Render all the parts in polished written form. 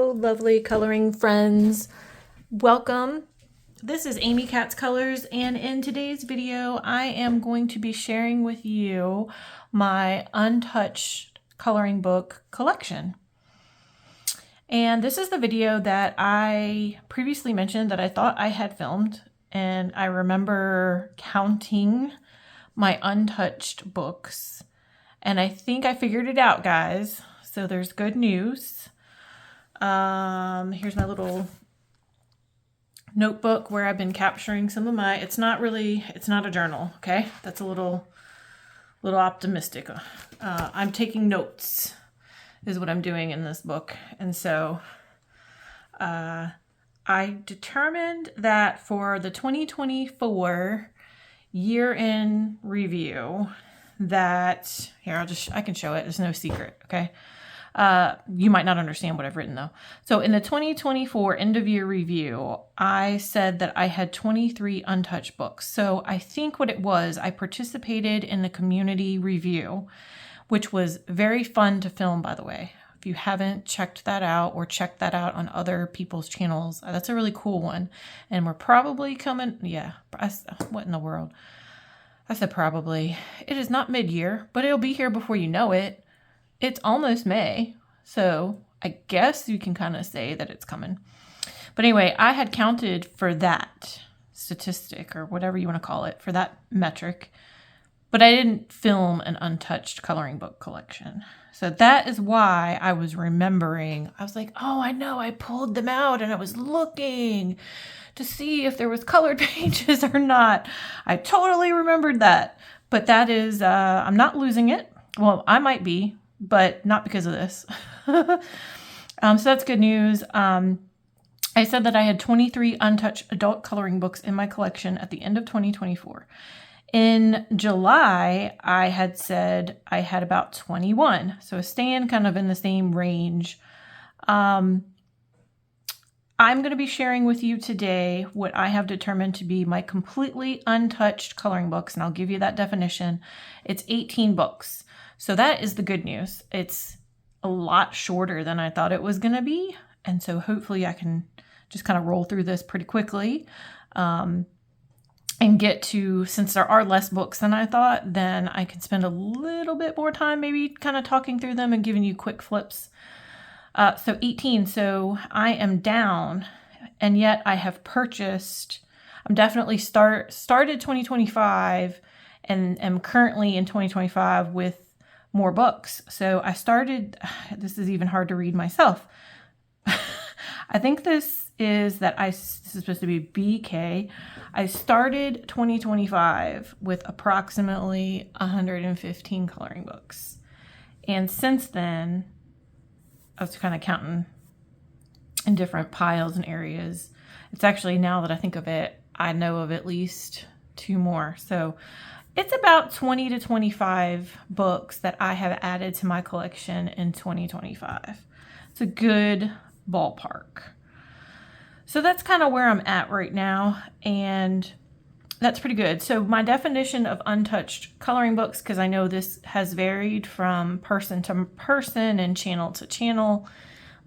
Hello, lovely coloring friends. Welcome. This is Amy Katz Colors, and in today's video, I am going to be sharing with you my Untouched coloring book collection. And this is the video that I previously mentioned that I thought I had filmed, and I remember counting my untouched books, and I think I figured it out, guys. So there's good news. Here's my little notebook where I've been capturing some of my, it's not a journal, okay? That's a little optimistic. I'm taking notes is what I'm doing in this book. And so I determined that for the 2024 year-end review that, here, I can show it. There's no secret, okay? You might not understand what I've written though. So in the 2024 end of year review, I said that I had 23 untouched books. So I think what it was, I participated in the community review, which was very fun to film, by the way. If you haven't checked that out or checked that out on other people's channels, that's a really cool one. And we're probably coming, what in the world? I said probably. It is not mid-year, but it'll be here before you know it. It's almost May, so I guess you can kind of say that it's coming. But anyway, I had counted for that statistic or whatever you want to call it, for that metric, but I didn't film an untouched coloring book collection. So that is why I was remembering. I was like, oh, I know, I pulled them out and I was looking to see if there was colored pages or not. I totally remembered that. But that is, I'm not losing it. Well, I might be, but not because of this. So that's good news. I said that I had 23 untouched adult coloring books in my collection at the end of 2024. In July, I had said I had about 21. So staying kind of in the same range. I'm going to be sharing with you today what I have determined to be my completely untouched coloring books, and I'll give you that definition. It's 18 books. So that is the good news. It's a lot shorter than I thought it was going to be. And so hopefully I can just kind of roll through this pretty quickly and get to, since there are less books than I thought, then I can spend a little bit more time maybe kind of talking through them and giving you quick flips. So 18. So I am down, and yet I have purchased, I'm definitely started 2025 and am currently in 2025 with more books. So I started, this is even hard to read myself. I think this is supposed to be BK. I started 2025 with approximately 115 coloring books. And since then, I was kind of counting in different piles and areas. It's actually, now that I think of it, I know of at least 2 more. So it's about 20 to 25 books that I have added to my collection in 2025. It's a good ballpark. So that's kind of where I'm at right now, and that's pretty good. So my definition of untouched coloring books, because I know this has varied from person to person and channel to channel,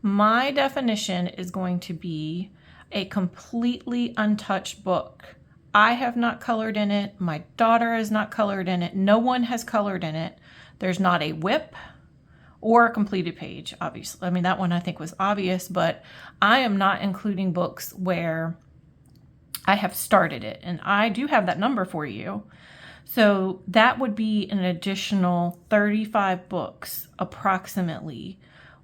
my definition is going to be a completely untouched book. I have not colored in it. My daughter has not colored in it. No one has colored in it. There's not a whip or a completed page, obviously. I mean, that one I think was obvious, but I am not including books where I have started it. And I do have that number for you. So that would be an additional 35 books approximately,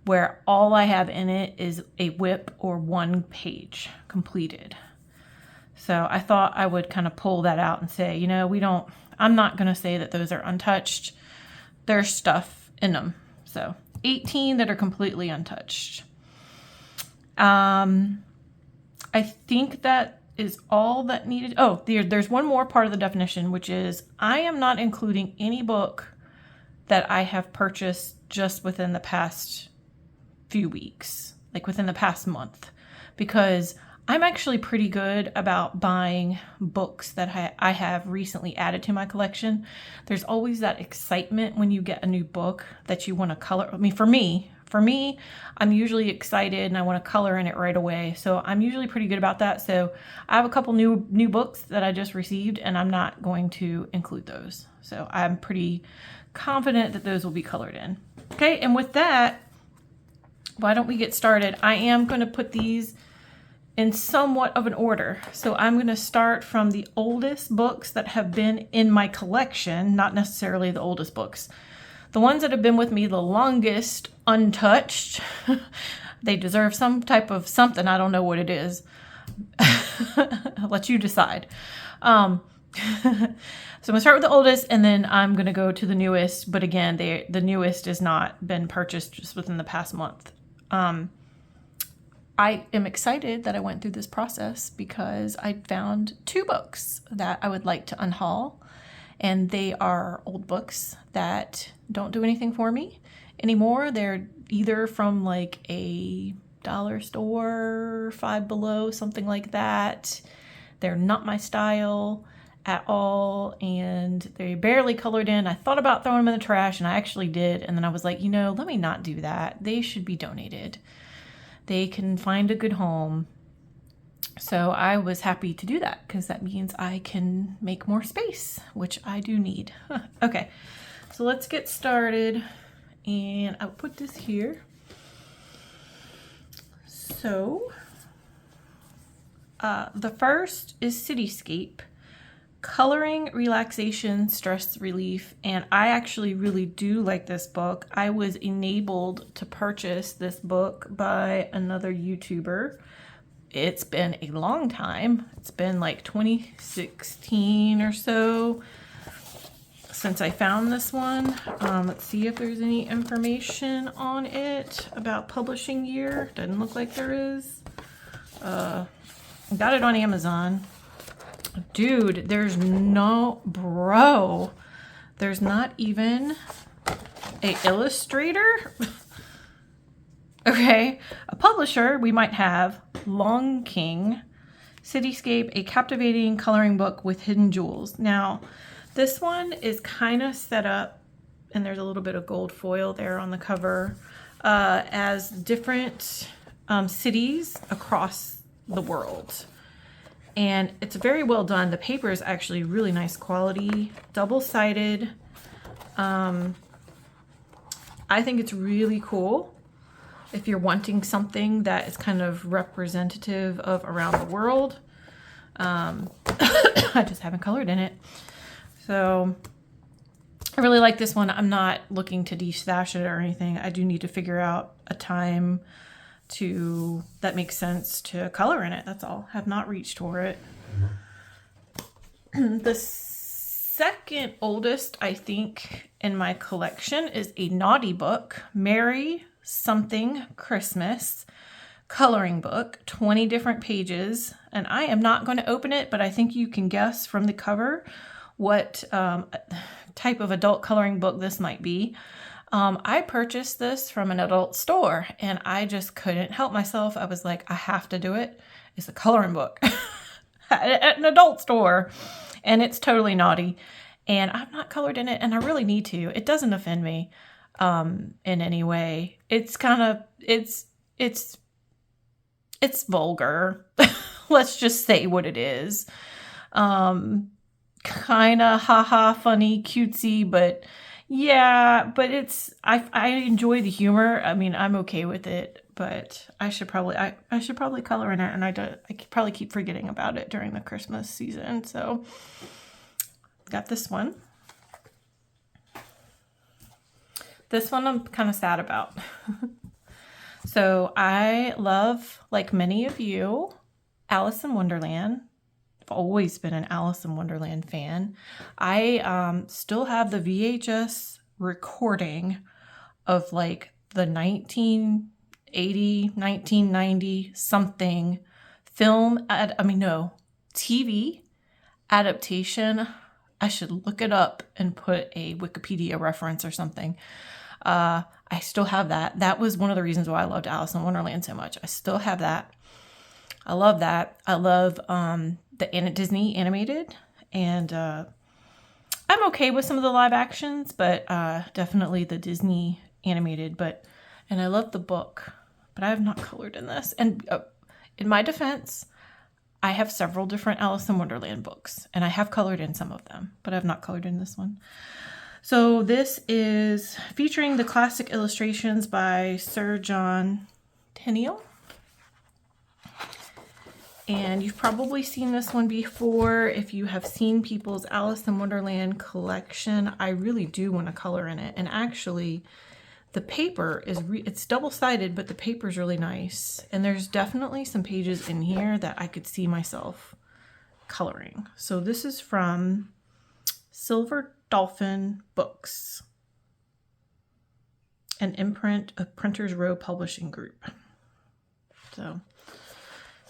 where all I have in it is a whip or 1 page completed. So I thought I would kind of pull that out and say, I'm not going to say that those are untouched. There's stuff in them. So 18 that are completely untouched. I think that is all that needed. Oh, there's one more part of the definition, which is I am not including any book that I have purchased just within the past few weeks, like within the past month, because I'm actually pretty good about buying books that I have recently added to my collection. There's always that excitement when you get a new book that you want to color. I mean, for me, For me, I'm usually excited and I want to color in it right away. So I'm usually pretty good about that. So I have a couple new books that I just received and I'm not going to include those. So I'm pretty confident that those will be colored in. Okay, and with that, why don't we get started? I am going to put these in somewhat of an order. So I'm going to start from the oldest books that have been in my collection, not necessarily the oldest books. The ones that have been with me the longest untouched, they deserve some type of something. I don't know what it is. I'll let you decide. So I'm going to start with the oldest and then I'm going to go to the newest. But again, the newest has not been purchased just within the past month. I am excited that I went through this process because I found 2 books that I would like to unhaul. And they are old books that don't do anything for me anymore. They're either from like a dollar store, Five Below, something like that. They're not my style at all. And they barely colored in. I thought about throwing them in the trash and I actually did. And then I was like, let me not do that. They should be donated. They can find a good home. So I was happy to do that because that means I can make more space, which I do need. Okay, so let's get started. And I'll put this here. So the first is Cityscape, Coloring, Relaxation, Stress Relief. And I actually really do like this book. I was enabled to purchase this book by another YouTuber. It's been a long time. It's been like 2016 or so since I found this one. Let's see if there's any information on it about publishing year. Doesn't look like there is. I got it on Amazon. Dude, there's not even a illustrator. Okay, a publisher, we might have Long King, Cityscape, a captivating coloring book with hidden jewels. Now, this one is kind of set up, and there's a little bit of gold foil there on the cover, as different cities across the world. And it's very well done. The paper is actually really nice quality, double-sided. I think it's really cool. If you're wanting something that is kind of representative of around the world. I just haven't colored in it. So I really like this one. I'm not looking to de-stash it or anything. I do need to figure out a time that makes sense to color in it. That's all. Have not reached for it. The second oldest, I think, in my collection is a naughty book, Merry Something Christmas coloring book, 20 different pages. And I am not going to open it, but I think you can guess from the cover what type of adult coloring book this might be. I purchased this from an adult store and I just couldn't help myself. I was like, I have to do it. It's a coloring book at an adult store and it's totally naughty and I've not colored in it and I really need to. It doesn't offend me in any way. It's kind of, it's vulgar. Let's just say what it is. Kind of haha funny, cutesy, but yeah, but I enjoy the humor. I mean, I'm okay with it, but I should probably color in it, and I could probably keep forgetting about it during the Christmas season. So got this one. This one I'm kind of sad about. So I love, like many of you, Alice in Wonderland. I've always been an Alice in Wonderland fan. I still have the VHS recording of like the 1980, 1990 something TV adaptation. I should look it up and put a Wikipedia reference or something. I still have that. That was one of the reasons why I loved Alice in Wonderland so much. I still have that. I love that. I love the Disney animated, and I'm okay with some of the live actions, but definitely the Disney animated. But and I love the book, but I have not colored in this. And in my defense, I have several different Alice in Wonderland books, and I have colored in some of them, but I have not colored in this one. So this is featuring the classic illustrations by Sir John Tenniel. And you've probably seen this one before if you have seen people's Alice in Wonderland collection. I really do want to color in it. And actually, the paper is, it's double-sided, but the paper is really nice. And there's definitely some pages in here that I could see myself coloring. So this is from Silver Dolphin Books, an imprint of Printers Row Publishing Group. So,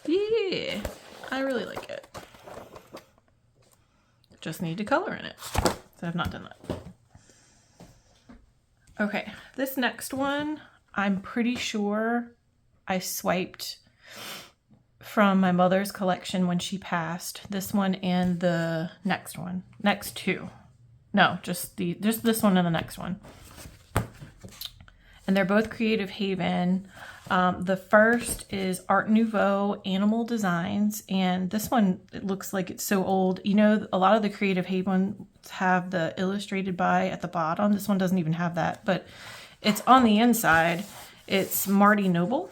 yeah, I really like it. Just need to color in it. So I've not done that. Okay, this next one, I'm pretty sure I swiped from my mother's collection when she passed. This one and the next one. Next two. No, just this one and the next one. And they're both Creative Haven. The first is Art Nouveau Animal Designs. And this one, it looks like it's so old. You know, a lot of the Creative Haven have the illustrated by at the bottom. This one doesn't even have that, but it's on the inside. It's Marty Noble.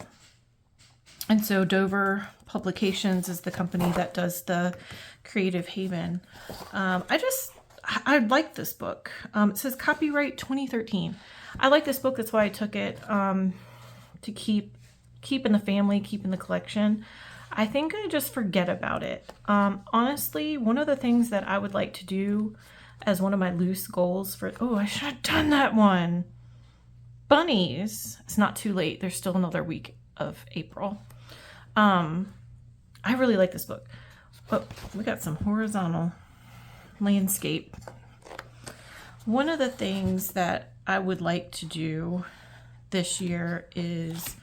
And so Dover Publications is the company that does the Creative Haven. I like this book. It says copyright 2013. I like this book. That's why I took it to keep in the family, keep in the collection. I think I just forget about it. Honestly, one of the things that I would like to do as one of my loose goals for, oh, I should have done that one. Bunnies. It's not too late. There's still another week of April. I really like this book. But we got some horizontal landscape. One of the things that I would like to do this year is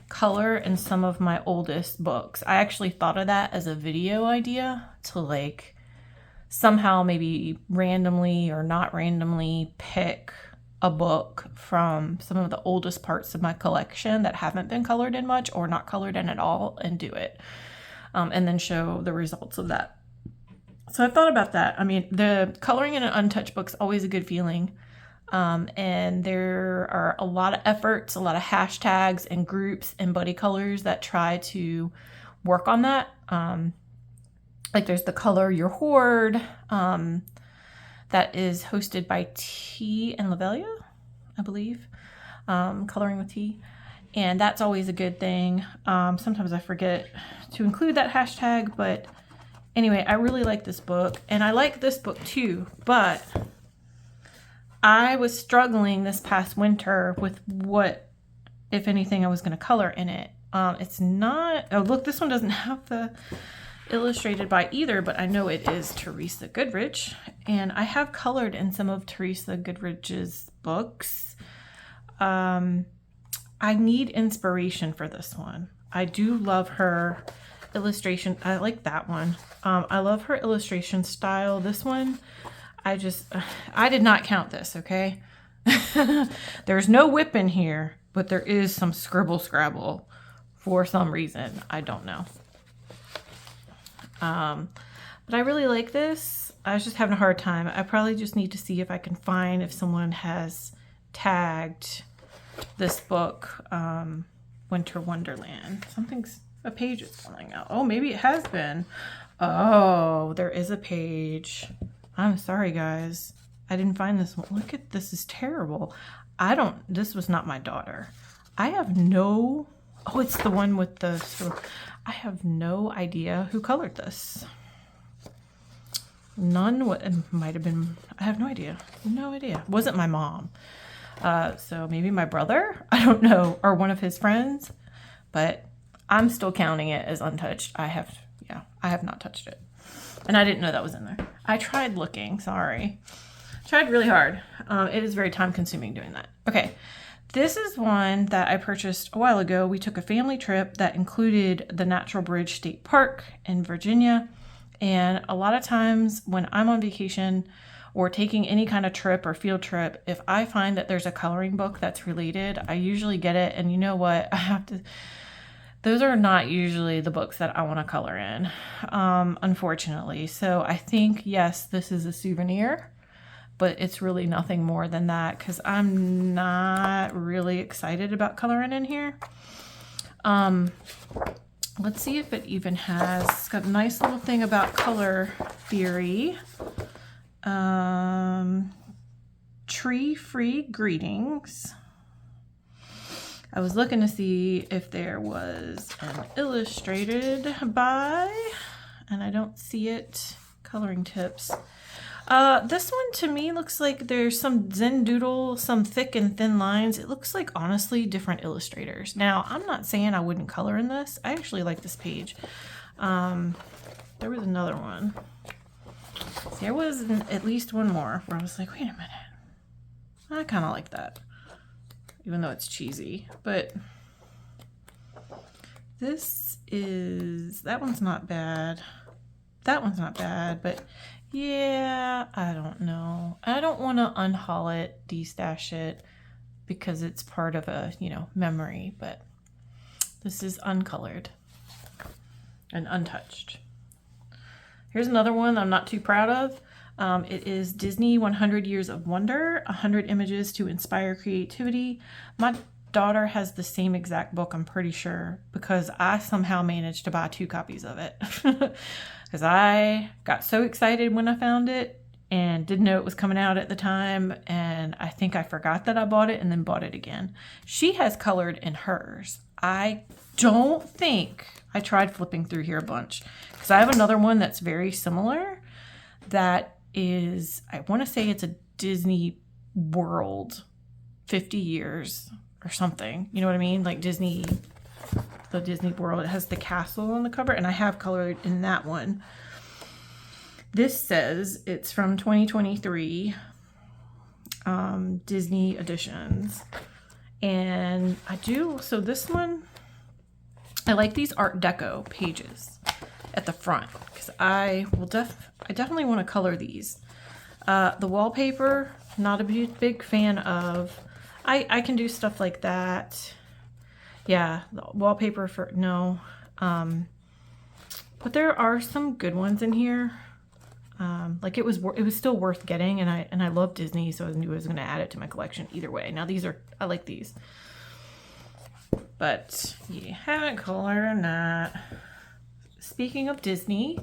color in some of my oldest books. I actually thought of that as a video idea to like somehow maybe randomly or not randomly pick a book from some of the oldest parts of my collection that haven't been colored in much or not colored in at all and do it. And then show the results of that. So I've thought about that. I mean, the coloring in an untouched book is always a good feeling. And there are a lot of efforts, a lot of hashtags and groups and buddy colors that try to work on that. Like there's the Color Your Hoard that is hosted by T and Lavelia, I believe, Coloring with T. And that's always a good thing. Sometimes I forget to include that hashtag, but anyway, I really like this book. And I like this book too, but I was struggling this past winter with what, if anything, I was going to color in it. It's not, oh look, this one doesn't have the illustrated by either, but I know it is Teresa Goodrich. And I have colored in some of Teresa Goodrich's books. I need inspiration for this one. I do love her illustration. I like that one. I love her illustration style. This one, I did not count this, okay? There's no whip in here, but there is some scribble scrabble for some reason. I don't know. But I really like this. I was just having a hard time. I probably just need to see if I can find if someone has tagged this book, Winter Wonderland. A page is falling out. Oh, maybe it has been. Oh, there is a page. I'm sorry, guys. I didn't find this one. Look at this. Is terrible. This was not my daughter. I have no, oh, it's the one with the, I have no idea who colored this. It might have been, I have no idea. No idea. It wasn't my mom. So maybe my brother, I don't know, or one of his friends, but I'm still counting it as untouched. I have not touched it. And I didn't know that was in there. I tried looking, sorry. Tried really hard. It is very time consuming doing that. Okay, this is one that I purchased a while ago. We took a family trip that included the Natural Bridge State Park in Virginia. And a lot of times when I'm on vacation or taking any kind of trip or field trip, if I find that there's a coloring book that's related, I usually get it. And you know what? Those are not usually the books that I want to color in, unfortunately. So I think, yes, this is a souvenir, but it's really nothing more than that because I'm not really excited about coloring in here. Let's see if it even has, it's got a nice little thing about color theory. Tree-free greetings. I was looking to see if there was an illustrated by, and I don't see it. Coloring tips. This one to me looks like there's some Zen doodle, some thick and thin lines. It looks like, honestly, different illustrators. Now, I'm not saying I wouldn't color in this. I actually like this page. There was another one. There was at least one more where I was like, wait a minute. I kind of like that, even though it's cheesy. But this is, that one's not bad. That one's not bad, but yeah, I don't know. I don't want to unhaul it, destash it, because it's part of a, you know, memory, but this is uncolored and untouched. Here's another one I'm not too proud of. It is Disney 100 Years of Wonder, 100 Images to Inspire Creativity. My daughter has the same exact book, I'm pretty sure, because I somehow managed to buy 2 copies of it. Because I got so excited when I found it and didn't know it was coming out at the time, and I think I forgot that I bought it and then bought it again. She has colored in hers. I don't think, I tried flipping through here a bunch, because I have another one that's very similar that is, I want to say it's a Disney World 50 years or something. You know what I mean? Like Disney, the Disney World. It has the castle on the cover, and I have colored in that one. This says it's from 2023 Disney Editions. And I do, so this one, I like these Art Deco pages at the front because I definitely want to color these. The wallpaper, not a big fan of. I can do stuff like that. Yeah, the wallpaper for no. But there are some good ones in here. Like it was still worth getting, and I love Disney, so I knew I was going to add it to my collection either way. Now these are, I like these, but you haven't colored in that. Speaking of Disney,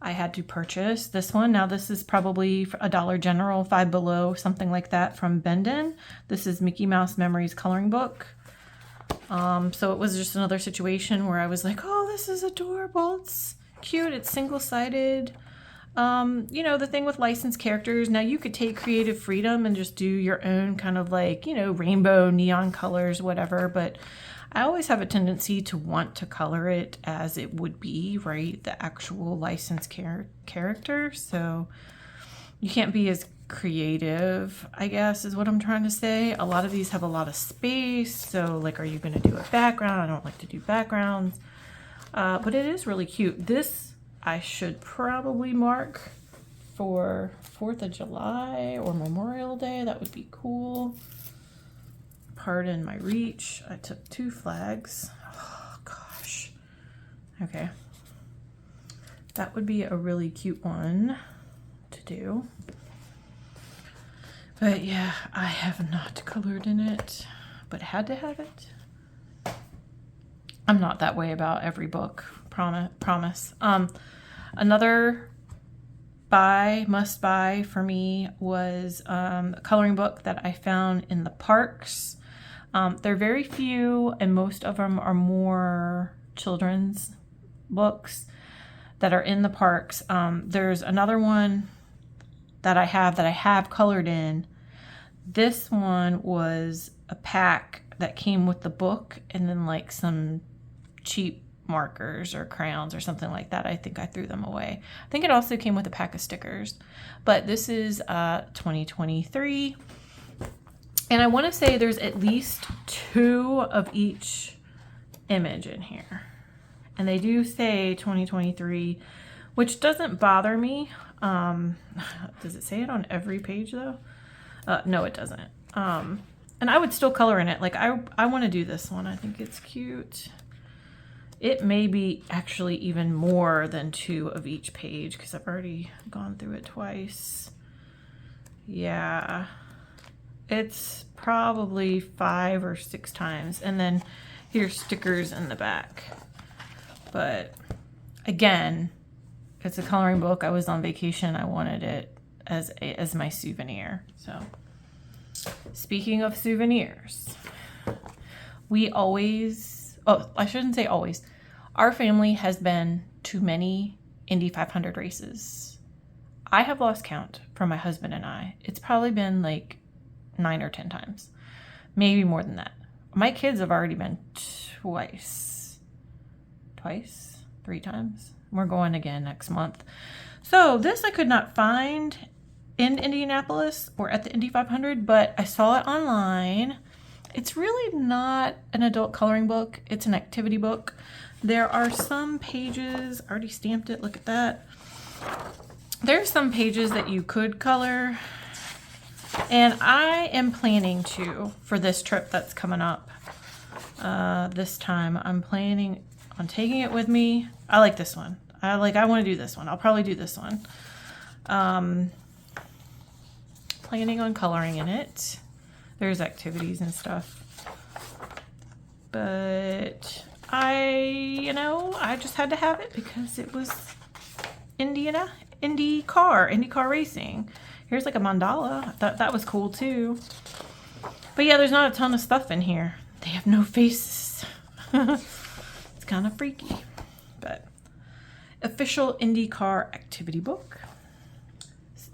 I had to purchase this one. Now this is probably a Dollar General, Five Below, something like that, from Bendon. This is Mickey Mouse Memories coloring book. So it was just another situation where I was like, oh, this is adorable. It's cute. It's single-sided. You know, the thing with licensed characters, now you could take creative freedom and just do your own kind of like, you know, rainbow, neon colors, whatever. But I always have a tendency to want to color it as it would be, right? The actual licensed character. So you can't be as creative, I guess, is what I'm trying to say. A lot of these have a lot of space. So like, are you going to do a background? I don't like to do backgrounds. But it is really cute. This I should probably mark for 4th of July or Memorial Day. That would be cool. Pardon my reach. I took 2 flags. Oh, gosh. Okay. That would be a really cute one to do. But yeah, I have not colored in it, but had to have it. I'm not that way about every book. Promise. Another must buy for me was a coloring book that I found in the parks. They're very few, and most of them are more children's books that are in the parks. There's another one that I have colored in. This one was a pack that came with the book and then like some cheap markers or crayons or something like that. I think I threw them away. I think it also came with a pack of stickers, but this is 2023, and I want to say there's at least 2 of each image in here, and they do say 2023, which doesn't bother me. Does it say it on every page though? No, it doesn't. And I would still color in it. Like I want to do this one. I think it's cute. It may be actually even more than 2 of each page because I've already gone through it twice. Yeah, it's probably 5 or 6 times. And then here's stickers in the back. But again, it's a coloring book. I was on vacation. I wanted it as my souvenir. So speaking of souvenirs, we always, oh, I shouldn't say always. Our family has been to many Indy 500 races. I have lost count from my husband and I. It's probably been like 9 or 10 times, maybe more than that. My kids have already been twice, 3 times. We're going again next month. So this I could not find in Indianapolis or at the Indy 500, but I saw it online. It's really not an adult coloring book. It's an activity book. There are some pages, I already stamped it, look at that. There's some pages that you could color, and I am planning to, for this trip that's coming up this time, I'm planning on taking it with me. I like this one. I want to do this one. I'll probably do this one. Planning on coloring in it. There's activities and stuff. But I just had to have it because it was Indy car racing. Here's like a mandala. I thought that was cool too. But yeah, there's not a ton of stuff in here. They have no faces. It's kind of freaky. But official IndyCar activity book.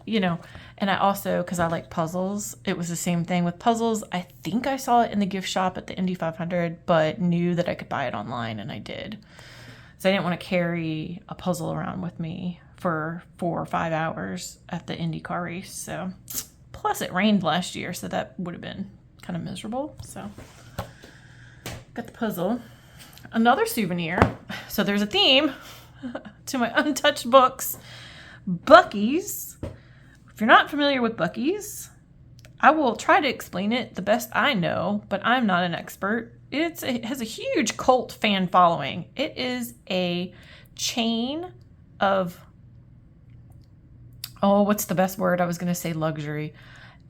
And I also, because I like puzzles, it was the same thing with puzzles. I think I saw it in the gift shop at the Indy 500, but knew that I could buy it online, and I did. So I didn't want to carry a puzzle around with me for 4 or 5 hours at the IndyCar race. So, plus it rained last year, so that would have been kind of miserable. So, got the puzzle. Another souvenir. So there's a theme to my Untouched books. Buc-ee's. If you're not familiar with Buc-ee's, I will try to explain it the best I know, but I'm not an expert. It has a huge cult fan following. It is a chain of, what's the best word? I was going to say luxury,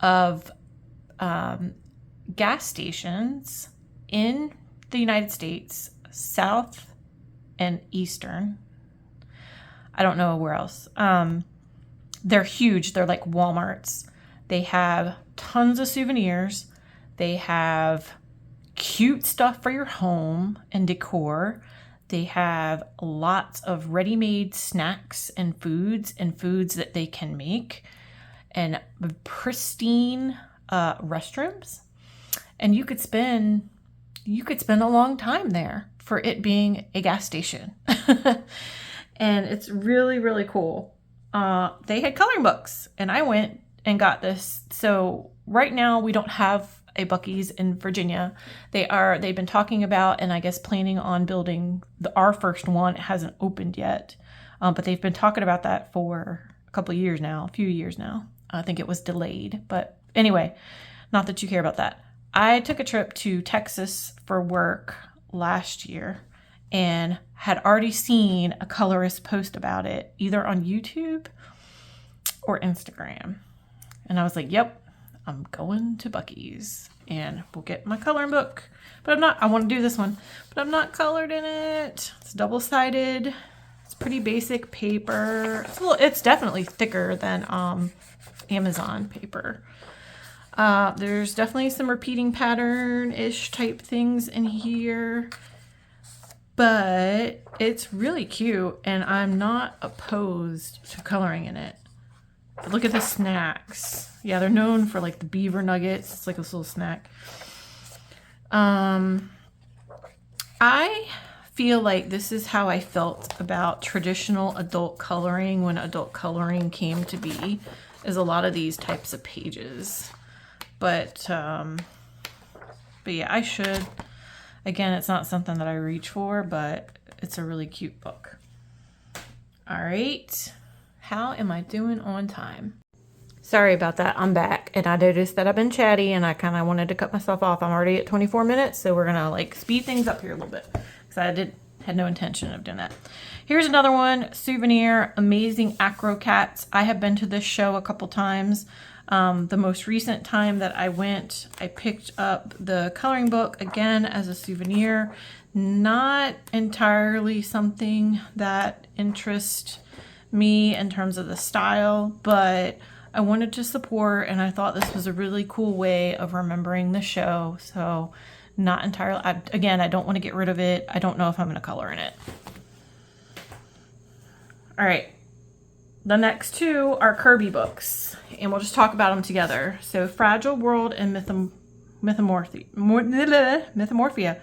of gas stations in the United States, South and Eastern. I don't know where else. They're huge. They're like Walmarts. They have tons of souvenirs. They have cute stuff for your home and decor. They have lots of ready-made snacks and foods that they can make, and pristine restrooms. And you could spend a long time there for it being a gas station. And it's really, really cool. They had coloring books, and I went and got this. So right now we don't have a Buc-ee's in Virginia. They've been talking about, and I guess planning on building our first one. It hasn't opened yet, but they've been talking about that for a few years now. I think it was delayed, but anyway, not that you care about that. I took a trip to Texas for work last year and had already seen a colorist post about it, either on YouTube or Instagram. And I was like, yep, I'm going to Buc-ee's and we'll get my coloring book. But I want to do this one, but I'm not colored in it. It's double-sided. It's pretty basic paper. It's definitely thicker than Amazon paper. There's definitely some repeating pattern-ish type things in here. But it's really cute, and I'm not opposed to coloring in it. Look at the snacks. Yeah, they're known for like the beaver nuggets. It's like this little snack. I feel like this is how I felt about traditional adult coloring when adult coloring came to be, is a lot of these types of pages. But yeah, I should. Again, it's not something that I reach for, but it's a really cute book. All right. How am I doing on time? Sorry about that. I'm back, and I noticed that I've been chatty, and I kind of wanted to cut myself off. I'm already at 24 minutes, so we're gonna like speed things up here a little bit because had no intention of doing that. Here's another one, Souvenir, Amazing Acro Cats. I have been to this show a couple times. The most recent time that I went, I picked up the coloring book again as a souvenir. Not entirely something that interests me in terms of the style, but I wanted to support, and I thought this was a really cool way of remembering the show. So not entirely, again, I don't want to get rid of it. I don't know if I'm going to color in it. All right, the next two are Kirby books, and we'll just talk about them together. So Fragile World and Mythomorphia.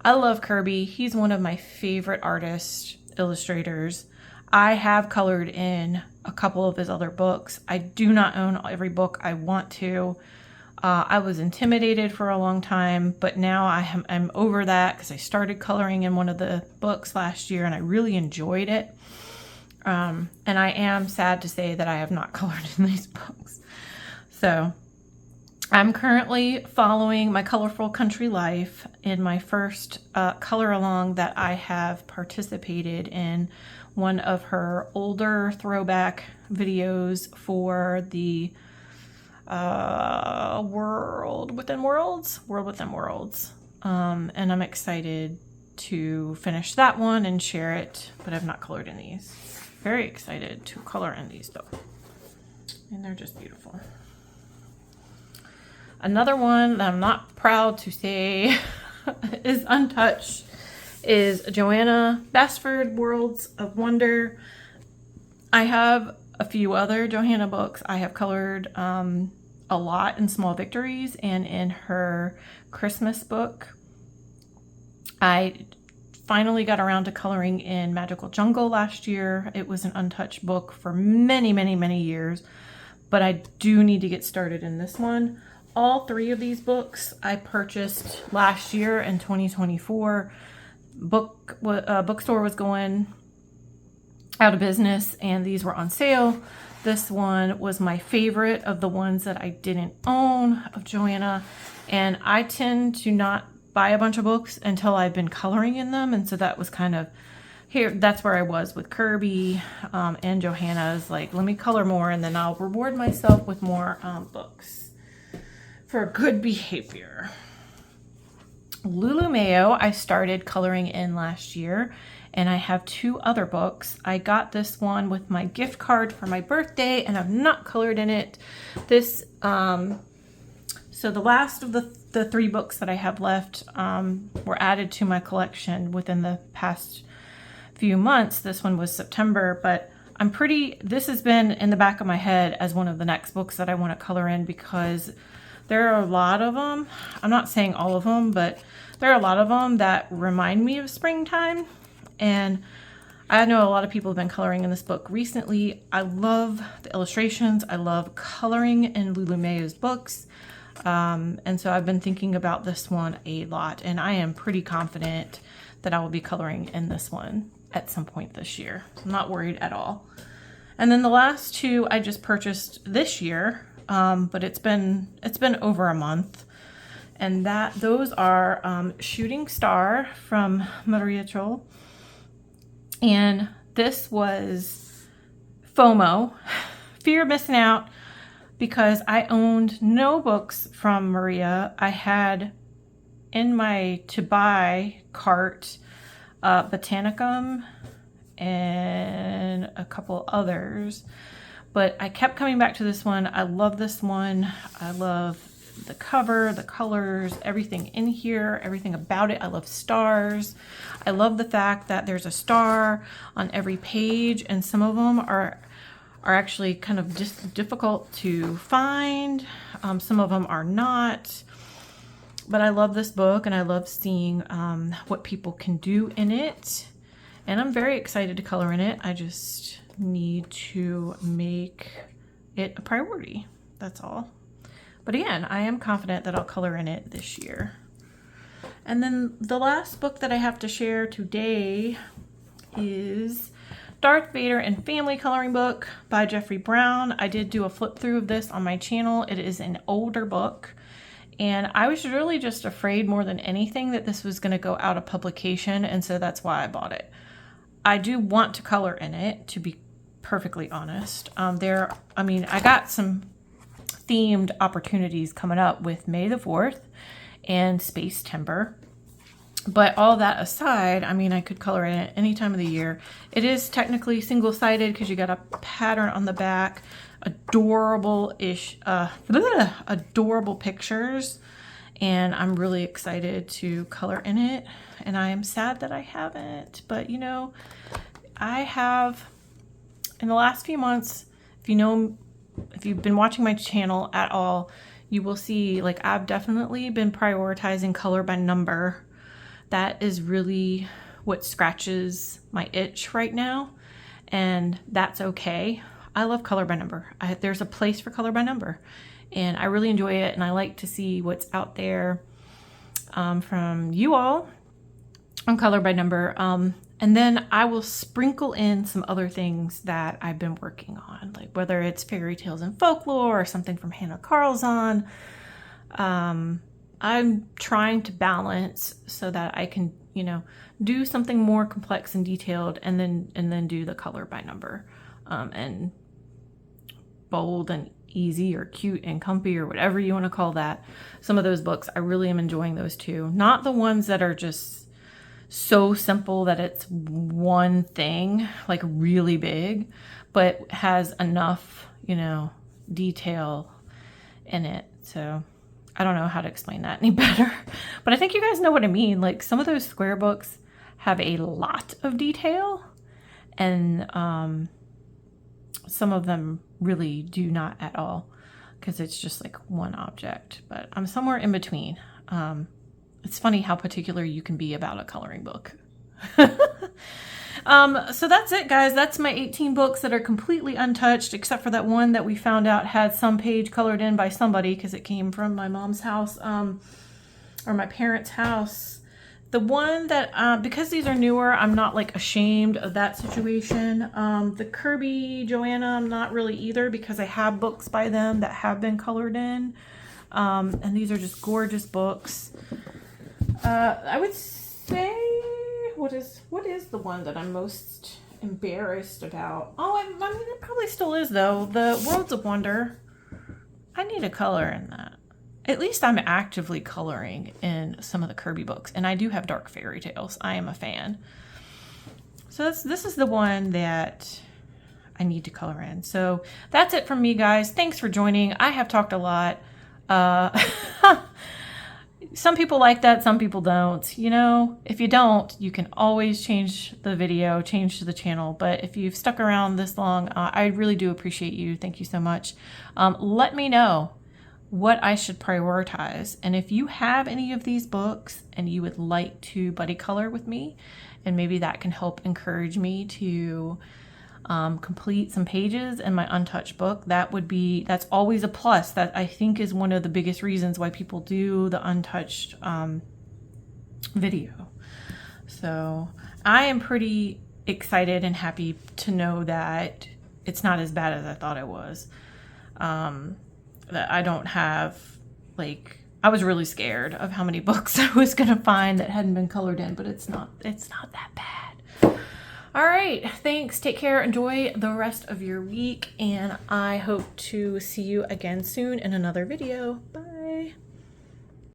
I love Kirby. He's one of my favorite artists, illustrators. I have colored in a couple of his other books. I do not own every book. I want to. I was intimidated for a long time, but now I'm over that because I started coloring in one of the books last year and I really enjoyed it. And I am sad to say that I have not colored in these books. So I'm currently following My Colorful Country Life in my first color along that I have participated in one of her older throwback videos for the World Within Worlds. And I'm excited to finish that one and share it, but I've not colored in these. Very excited to color in these though. And they're just beautiful. Another one that I'm not proud to say is Untouched is Joanna, Basford, Worlds of Wonder. I have a few other Joanna books. I have colored a lot in Small Victories and in her Christmas book. I finally got around to coloring in Magical Jungle last year. It was an untouched book for many, many, many years, but I do need to get started in this one. All three of these books I purchased last year in 2024. Bookstore was going out of business and these were on sale. This one was my favorite of the ones that I didn't own of Joanna, and I tend to not buy a bunch of books until I've been coloring in them, and so that was kind of here. That's where I was with Kirby and Joanna's. Like, let me color more and then I'll reward myself with more books for good behavior. Lulu Mayo I started coloring in last year, and I have two other books. I got this one with my gift card for my birthday, and I've not colored in it. This so the last of the three books that I have left were added to my collection within the past few months. This one was September, but this has been in the back of my head as one of the next books that I want to color in because there are a lot of them. I'm not saying all of them, but there are a lot of them that remind me of springtime. And I know a lot of people have been coloring in this book recently. I love the illustrations. I love coloring in Lulu Mayo's books. And so I've been thinking about this one a lot, and I am pretty confident that I will be coloring in this one at some point this year. I'm not worried at all. And then the last two I just purchased this year, but it's been over a month. And those are Shooting Star from Maria Troll. And this was FOMO, fear of missing out, because I owned no books from Maria. I had in my to buy cart Botanicum and a couple others, but I kept coming back to this one. I love this one. I love the cover, the colors, everything in here, everything about it. I love stars. I love the fact that there's a star on every page, and some of them are actually kind of just difficult to find. Some of them are not. But I love this book, and I love seeing what people can do in it. And I'm very excited to color in it. I just need to make it a priority. That's all. But again, I am confident that I'll color in it this year. And then the last book that I have to share today is Darth Vader and Family Coloring Book by Jeffrey Brown. I did do a flip through of this on my channel. It is an older book, and I was really just afraid more than anything that this was going to go out of publication, and so that's why I bought it. I do want to color in it, to be perfectly honest. I got some themed opportunities coming up with May the 4th and Space Timber. But all that aside, I mean, I could color in it any time of the year. It is technically single-sided because you got a pattern on the back. Adorable-ish, adorable pictures. And I'm really excited to color in it. And I am sad that I haven't. But, you know, I have, in the last few months, if you've been watching my channel at all, you will see, like, I've definitely been prioritizing color by number. That is really what scratches my itch right now, and that's okay. I love color by number. There's a place for color by number, and I really enjoy it, and I like to see what's out there from you all on color by number. And then I will sprinkle in some other things that I've been working on, like whether it's fairy tales and folklore or something from Hannah Carlzon. I'm trying to balance so that I can, you know, do something more complex and detailed, and then do the color by number, and bold and easy or cute and comfy or whatever you want to call that. Some of those books, I really am enjoying those too. Not the ones that are just so simple that it's one thing, like really big, but has enough, you know, detail in it. So I don't know how to explain that any better, but I think you guys know what I mean. Like, some of those square books have a lot of detail, and some of them really do not at all, because it's just like one object. But I'm somewhere in between. It's funny how particular you can be about a coloring book. So that's it, guys. That's my 18 books that are completely untouched, except for that one that we found out had some page colored in by somebody, because it came from my mom's house, or my parents' house. The one that, because these are newer, I'm not like ashamed of that situation. The Kirby, Joanna, I'm not really either, because I have books by them that have been colored in. And these are just gorgeous books. I would say, what is the one that I'm most embarrassed about? Oh, I mean, it probably still is, though. The Worlds of Wonder. I need a color in that. At least I'm actively coloring in some of the Kirby books, and I do have dark fairy tales. I am a fan. So this is the one that I need to color in. So that's it from me, guys. Thanks for joining. I have talked a lot. Some people like that, some people don't. You know, if you don't, you can always change the video, change to the channel. But if you've stuck around this long, I really do appreciate you. Thank you so much. Let me know what I should prioritize. And if you have any of these books and you would like to buddy color with me, and maybe that can help encourage me to complete some pages in my untouched book, that's always a plus. That I think is one of the biggest reasons why people do the untouched video. So I am pretty excited and happy to know that it's not as bad as I thought it was. That I don't have, like, I was really scared of how many books I was gonna find that hadn't been colored in, but it's not that bad. All right, thanks. Take care. Enjoy the rest of your week, and I hope to see you again soon in another video. Bye.